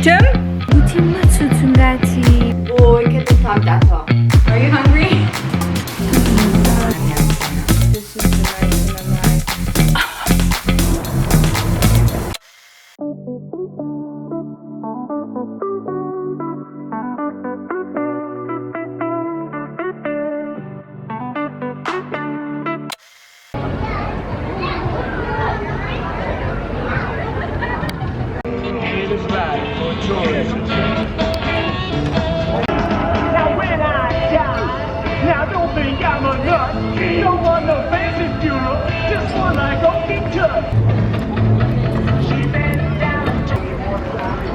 گەیشتم گوتی مەچۆتون داتی ئۆی کە دەستام داتەوە. Are you hungry? Now when I die, now don't think I'm a nut. Don't want no fancy funeral, just one I go get cut. She bent down and took me one time.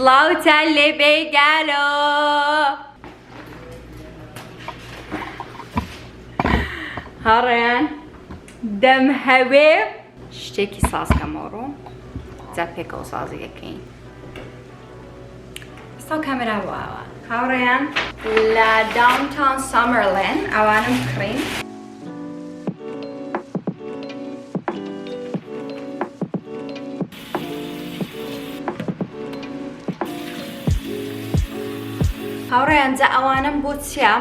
سڵاوتان لێبێ گالۆ. هەڕێیان دەم هەوێ شتێکی سازکەمەوەڕۆ جا پێکەوە سازی دەکەین. ئێستا کامێرا واوە هاوڕێیان لە داونتاون سامەرلێن ئەوانم کڕین. هاوڕێیان جا ئەوانم بۆ چیا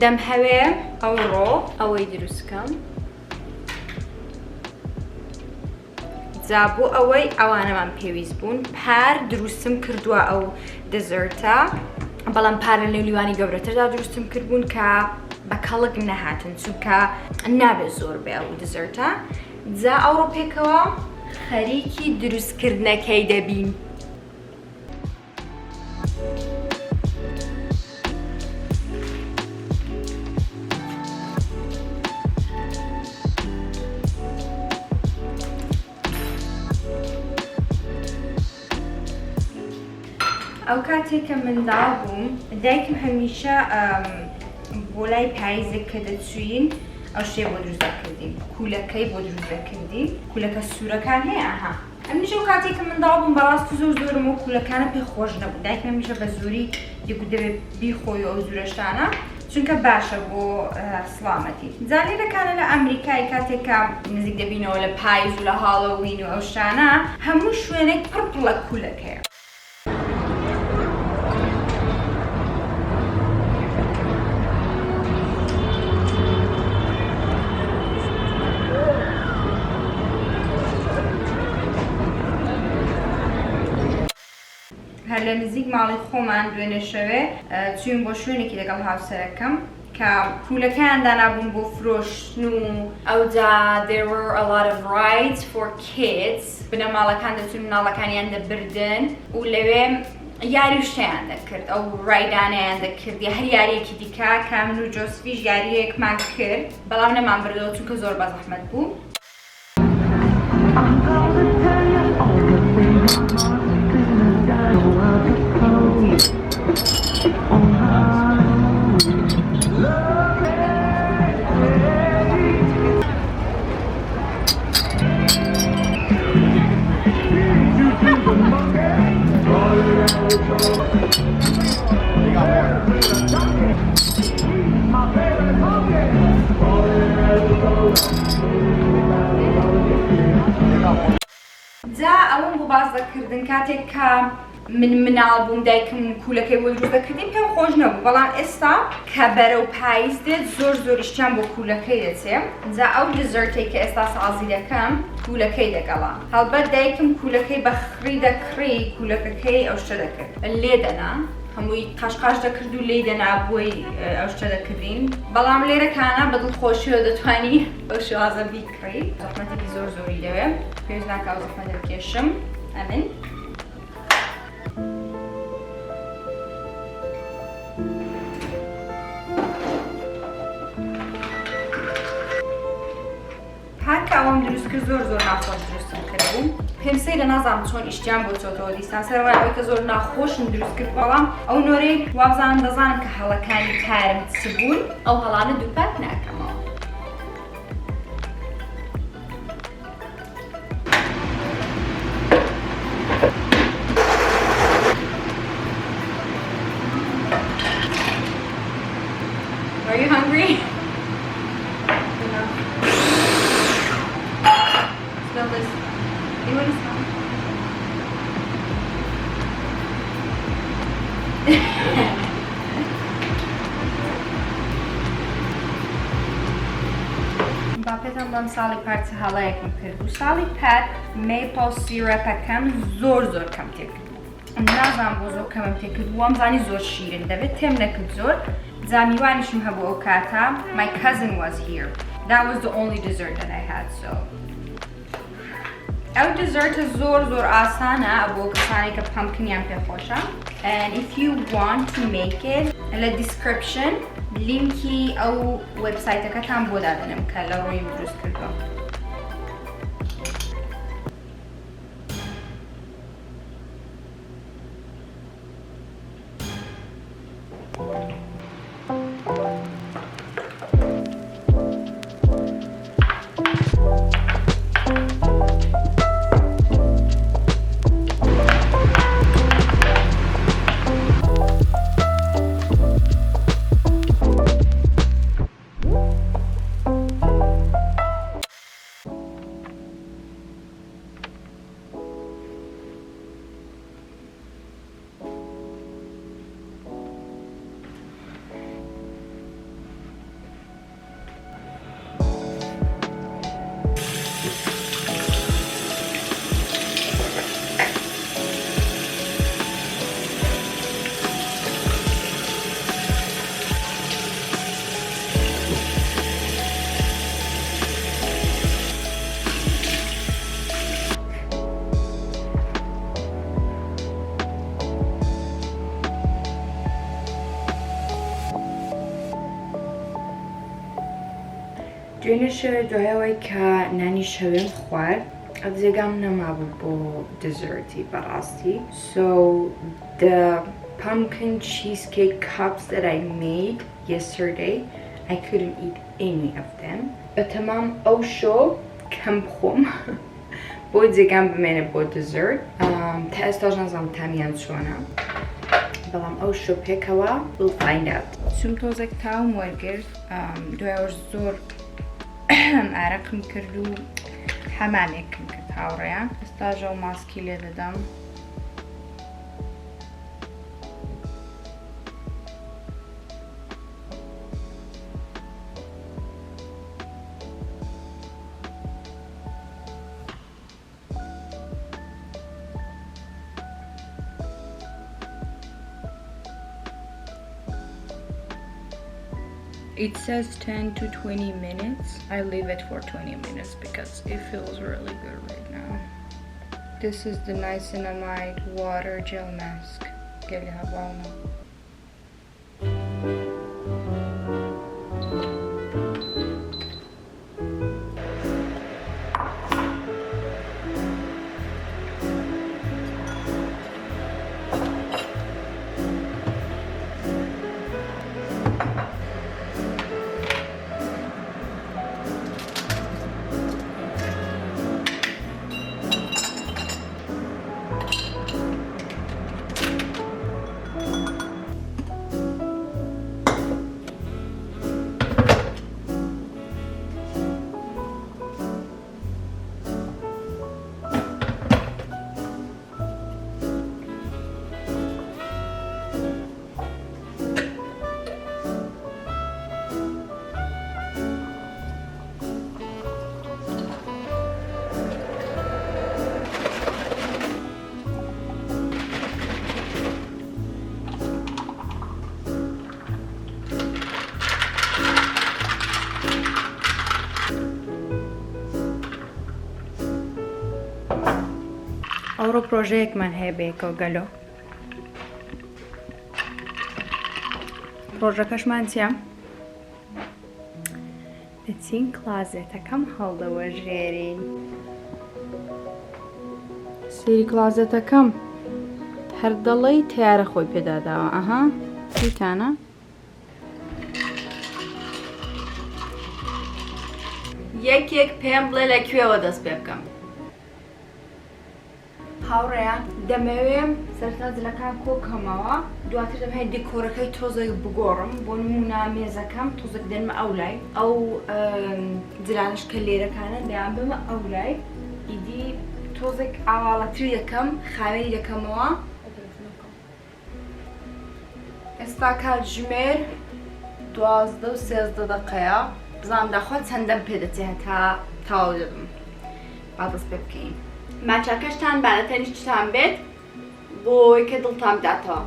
دەم هەوێ ئەو ڕۆ ئەوەی دروستکەم جا بۆ ئەوەی ئەوانەمان پێویست بوون پار دروستم کردووە ئەو دزرتە بەڵام پارە لێولیوانی گەورەتردا دروستم کردبوون کە بە کەڵک نەهاتن چونکە نابێت زۆر بێ ئەو دزرتە جا ئەوڕۆ پێکەوە خەریکی دروستکردنەکەی دەبین. ئەو کاتێک کە منداڵ بووم دایکم هەمیشە بۆ لای پاییزێک کە دەچوین ئەو شتێ بۆ دروست دەکردین کولەکەی بۆ دروست دەکردین کولەکە سوورەکان هەیە ئەها هەمیشە ئەو کاتێک کە منداڵ بووم بەڕاستی زۆرم و کولەکانە پێ خۆش نەبوو دایکم هەمیشە بە زۆری دیگو دەبێت بیخۆی ئەو زورەشتانە چونکە باشە بۆ سڵامەتی. جا لێرەکانە لە ئەمریکای کاتێک کە نزیک دەبینەوە لە پاییز و لە هاڵۆوین و ئەو شتانە هەموو شوێنێک پڕ لە کولەکەیە. هەر لە نزیک ماڵی خۆمان دوێنێ شەوێ چوین بۆ شوێنێکی لەگەڵ هاوسەرەکەم کە پولەکەیان دانابوون بۆ فرۆشتن و ئەوجا there were a lot of rides for kids بنەماڵەکان دەچون مناڵەکانیان دەبردن و لەوێ یاری شتیان دەکرد ئەو ڕایدانیان دەکرد یا هەر یاریەکی دیکە کە من و جۆسفیش یاریەکمان کرد بەڵام نەمان بردەوە چونکە زۆر بە زەحمەت بوو. جا ئەوم بۆ باز دەکردن کاتێک کە من مناڵ بووم دایکم کولەکەی بۆ دروست دەکردین پێم خۆش نەبوو بەڵام ئێستا کە بەرەو پاییز دێت زۆریشتیان بۆ کولەکەی دەچێت جا ئەو دزرتێک کە ئێستا سازی دەکەم کولەکەی دەگەڵا هەڵبەت دایکم کولەکەی بە خڕی دەکڕی کولەکەکەی ئەو شتە دەکرد لێ دەنا هەمووی قاشقاش دەکرد و لێ دەنا بۆی ئەو شتە دەکردین بەڵام لێرەکانە بە دڵخۆشیەوە دەتوانی ئەو شوازە بیکڕی زەحمەتێکی زۆری دەوێ پێویست ناکە ئەو زەحمەت بکێشم ئەمن دروست کرد زۆر ناخۆش دروستم کردبوو پێم سەیرە نازانم چۆن ئیشتیان بۆ چۆتەوە دیسان سەرەوەی ئەوەی کە زۆر ناخۆشم دروست کرد بەڵام ئەو نۆرەی وابزانم دەزانم کە هەڵەکانی کارم چ بوون ئەو هەڵانە دووپات ناکەمەوە Are you hungry? Smell this. You want to smell? باپێتم بەم ساڵی پارچە هەڵەیەکم کرد و ساڵی پات میپل سیرەپەکەم زۆر کەم تێکرد نازانم بۆ زۆر کەمم تێکرد وامزانی زۆر شیرن دەبێت تێم نەکرد زۆر جامیوانیشم هەبوو ئەو کاتە my cousin was here that was the only dessert that I had so ئەو دزرتە زۆر ئاسانە بۆ کەسانی کە پامکینیان پێخۆشە and if you want to make it لە description لینکی ئەو وێبسایتەکەتان بۆ دادەنم کە لە ڕۆیم دروست کردووە دوێنێ شەوێ دوایەوەی کە نانی شەوێم خوارد ئەو جێگام نەمابوو بۆ دزرتی بەڕاستی so the pumpkin cheesecake cups that I made yesterday I couldn't eat any of them بەتەمام ئەو شۆ کەم بخۆم بۆ جێگام بمێنێ بۆ دزرت تا ئێستاش نازانم تامیان چۆنە بەڵام ئەو شۆ پێکەوە we'll find out چوم تۆزێک تاوم وەرگرت دوایەوەش زۆر عرقم کرد و حەمامێکم کرد هاوڕێیان ئێستاژە و ماسکی لێ دەدەم It says 10 to 20 minutes. I leave it for 20 minutes because it feels really good right now. This is the niacinamide water gel mask. Get it now. ئەوڕۆ پرۆژەیەکمان هەیە بەیەکەوە گەلۆ پرۆژەکەشمان چییە؟ دەچین کلازێتەکەم هەڵدەوەژێرین. سێری کلازێتەکەم هەر دەڵێی تیارە خۆی پێداداوە. ئەها چیتانە؟ یەکێک پێم بڵێ لەکوێوە دەست پێ بکەم. هاوڕێیان دەمەوێم سەرتا جلەکان کۆکەمەوە، دواتر دەمەوێت دیکۆرەکەی تۆزێک بگۆڕم. بۆ نمونە مێزەکەم تۆزێک دێنمە ئەو لای، ئەو جلانش کە لێرەکانە دەیان بمە ئەو لای، ئیدی تۆزێک ئاواڵەتری دەکەم، خاوێنی دەکەمەوە. ئێستا کاتژمێر 12:13 دقەیە. بزانم داخوا چەندەم پێ دەچێت تا تەواو دەبم. با دەست پێ بکەین. ماچاکەشتان بانەتەنیش چتان بێت بۆی کە دڵتان بداتەوە.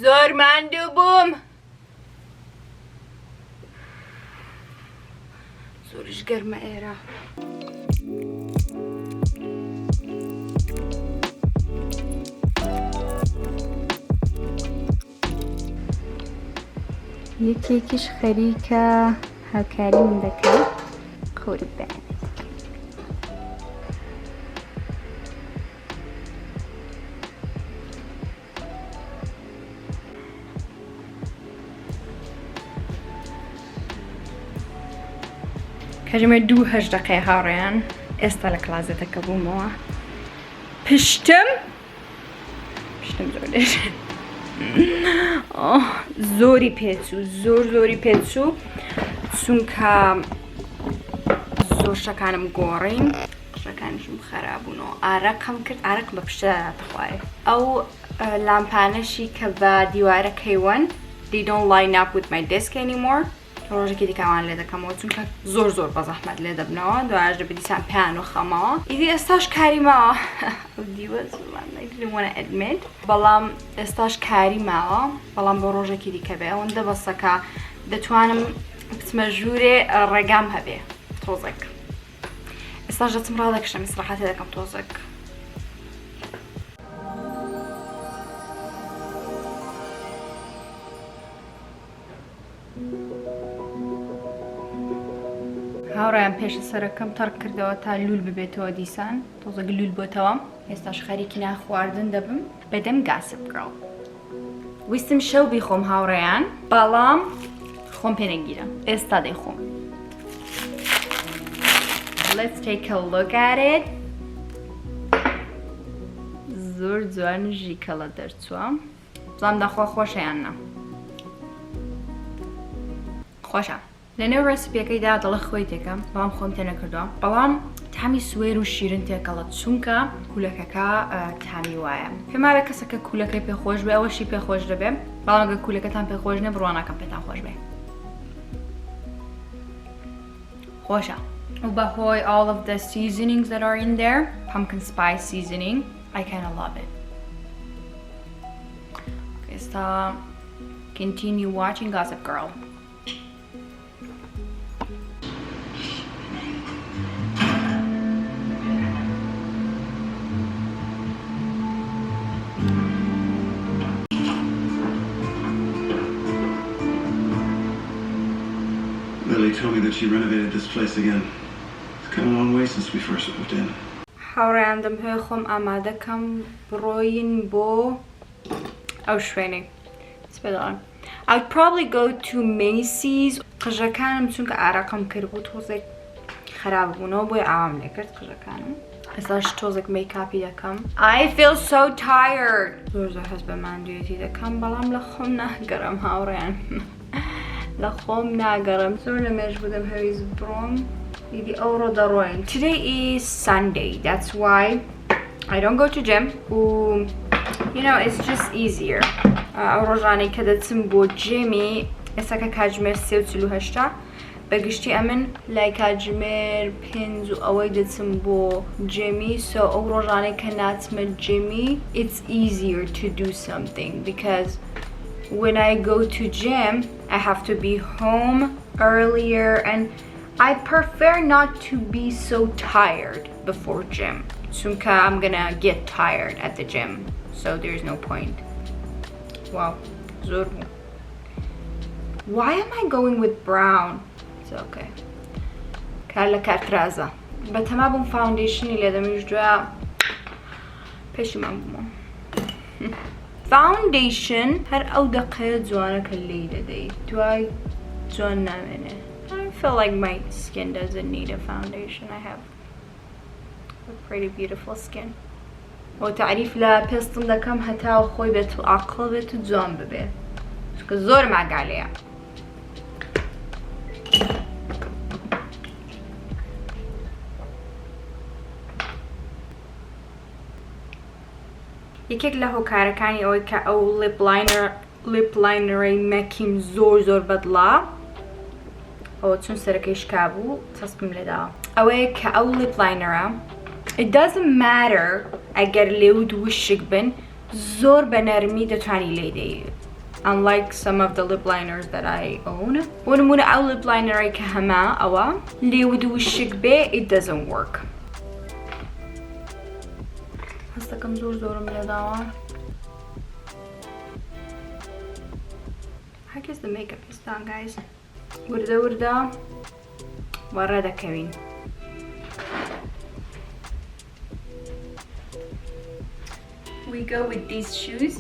زۆر ماندوو بووم. زۆریش گەرمە ئێرە. یەکێکیش خەریکە هاوکاری من دەکات قورب بێنێت. کەژمێ 2 دقەی هاوڕێیان ئێستا لە کلازێتەکە بوومەوە پشتم زۆر لێژ زۆری پێچوو زۆری پێچوو چونکە زۆر شەکانم گۆڕین شەکانیشم خەراببوونەوە ئارەقم کرد ئارەق بە پشتە تەخوارێ ئەو لامپانەشی کە بە دیوارە کەیوەن they don't line up with my desk anymore ڕۆژێکی دیکەوان لێ دەکەمەوە چونکە زۆر بە زەحمەت لێ دەبنەوە دوایش دەبێت دیسان پێیان و خەمەوە ئیدی ئێستاش کاری ماوە دیوە وانە ئەدمێت بەڵام ئێستاش کاری ماوە بەڵام بۆ ڕۆژێکی دیکە بێ ئەوەندە بەسەکە دەتوانم بچمە ژوورێ ڕێگام هەبێ تۆزێک ئێستاش دەچم ڕادەکشم ئیسراحەتێ دەکەم تۆزێک هاوڕێیان پێشە سەرەکەم تەڕ کردەوە تا لول ببێتەوە دیسان تۆزێک لول بۆتەوە ئێستاش خەریکی ناخواردن دەبم بەدەم گاسپ گرڵ ویستم شەو بیخۆم هاوڕێیان بەڵام خۆم پێ نەگیرە ئێستا دەیخۆم let's take a look at it زۆر جوان ژیکەڵە دەرچووە بزانم داخوا خۆشە یان نا خۆشە لەنێو ڕێسیپیەکەیدا دەڵە خۆی تێکەم بەڵام خۆم تێ نەکردووە بەڵام تامی سوێر و شیرن تێکەڵەت چونکە کولەکەکە تامی وایە پێماوێت کەسەکە کولەکەی پێخۆش بێ ئەوەشی پێخۆش دەبێ بەڵام ئەگەر کولەکەتان پێخۆش نێ بڕواناکەم پێتان خۆش بێ خۆشە و بەهۆی all of the seasonings that are in there pumpkin spice seasoning I kind of love it ئێستا continue watching Gossip Girl Lily told me that she renovated this place again. It's come a long way since we first moved in. هاوڕێیان دەمهوێ خۆم ئامادەکەم بڕۆین بۆ ئەو شوێنەی سپێدەڵێن I would probably go to Macy's قژەکانم چونکە ئارەقەم کرد بوو تۆزێک خراپ بوونەوە بۆی ئاوام لێ کرد قژەکانم ئێستاش تۆزێک مەیکاپی دەکەم I feel so tired زۆر هەست بە ماندوێتی دەکەم بەڵام لە خۆم ناگەڕم هاوڕێیان لە خۆم ناگەڕم زۆر لە مێژ بودم هەویست بڕۆم ئیدی ئەوڕۆ دەڕۆین Today is Sunday that's why I don't go to gym و you know it's just easier ئەو ڕۆژانەی کە دەچم بۆ جێمی ئێستا کە کاتژمێر 3:48 بەگشتی ئەمن لای کاتژمێر 5 و ئەوەی دەچم بۆ جێمی so ئەو ڕۆژانەی کە ناچمە جێمی it's easier to do something because when I go to gym I have to be home earlier and I prefer not to be so tired before gym chunka I'm gonna get tired at the gym so there's no point wow zorbu why am I going with brown it's okay kala kartraza بتمام foundation اللي هذا مش جوا پشیمان بوم foundation هر أو دقيقة جوانا كليلة دي دوای جوان نامنه I feel like my skin doesn't need a foundation I have a pretty beautiful skin وتعريف لا بيستم دكم هتا وخوي بيت وعقل بيت وجوان ببيت زور معك عليها یەکێک لە هۆکارەکانی ئەوەی کە ئەو لیپ لاینەرەی مەکیم زۆر بەدڵە ئەوە چون سەرەکەی شکا بوو چەسپم لێداوە ئەوەیە کە ئەو لیپ لاینەرە it doesn't matter ئەگەر لێود وشک بن زۆر بە نەرمی دەتوانی لێدەیت unlike some of the lip liners that I own بۆ نمونە ئەو لیپ لاینەرەی کە هەما ئەوە لێود وشک بێ it doesn't work هەستەکەم زۆرم لێداوە هەرکەس the makeup is done guys وردە وەڕە دەکەوین we go with these shoes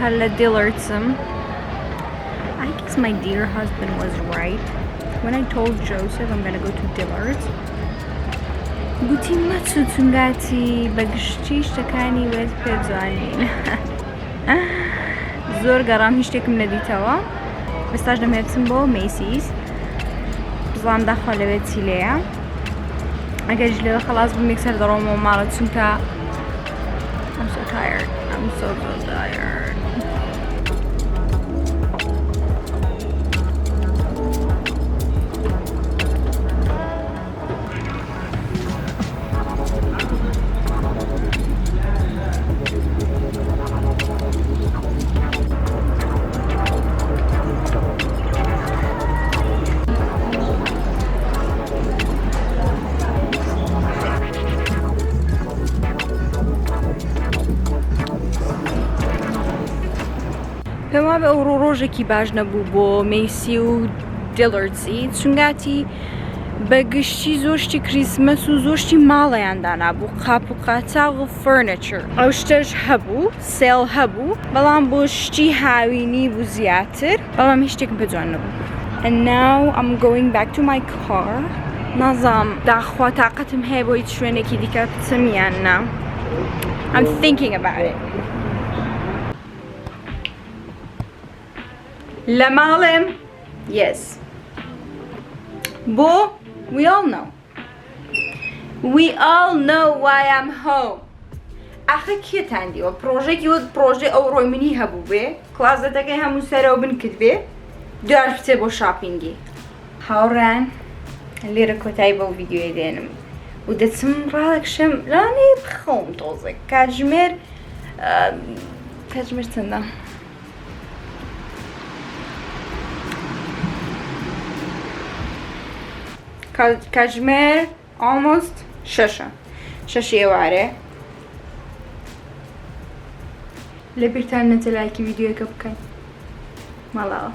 هەر لە دیڵرتسم. I guess my dear husband was right when I told Joseph I'm gonna go to Dillard's. گوتی مەچوو چونگاتی بەگشتی شتەکانی وێت پێ جوانین. زۆر گەڕام هیچ شتێکم نەدیتەوە. ئێستاش دەمێ بچم بۆ مەیسیز بزانم داخوا لەوێ چی لێیە. ئەگەریش لێوە خەلاص بم یەکسەر دەڕۆمەوە ماڵە چونکە I'm so tired. I'm so tired. پێم وابێ ئەوڕۆ ڕۆژێکی باش نەبوو بۆ مەیسی و دیڵردزی چونگاتی بەگشتی زۆر شتی کریسمەس و زۆر شتی ماڵەیان دانابوو قاپ و قاچاق و فەرنیچر ئەو شتەش هەبوو سێڵ هەبوو بەڵام بۆ شتی هاوینی بوو زیاتر بەڵام هیچ شتێکم پێ جوان نەبوو. And now I'm going back to my car. نازام داخوا تاقەتم هەیە بۆ هیچ شوێنێکی دیکە بچم یان نا. I'm thinking about it. لە ماڵێم yes بۆ we all know why I'm home. ئاخە کێتان دیوە پرۆژێکی وەک پرۆژێ ئەو ڕۆی منی هەبوو بێ کلازەتەکەی هەموو سەرەوە بن کرد بێ دوار بچێ بۆ شاپینگی. هاوڕان لێرە کۆتایی بەو ڤیدیۆی دێنم و دەچم ڕادەکشم لانێ بخەوم تۆزێک کاتژمێر چەندە؟ کاتژمێر almost شەش ئێوارێ. لەبیرتان نەچە لایکی ڤیدیۆیەکە بکەین. ماڵاوە.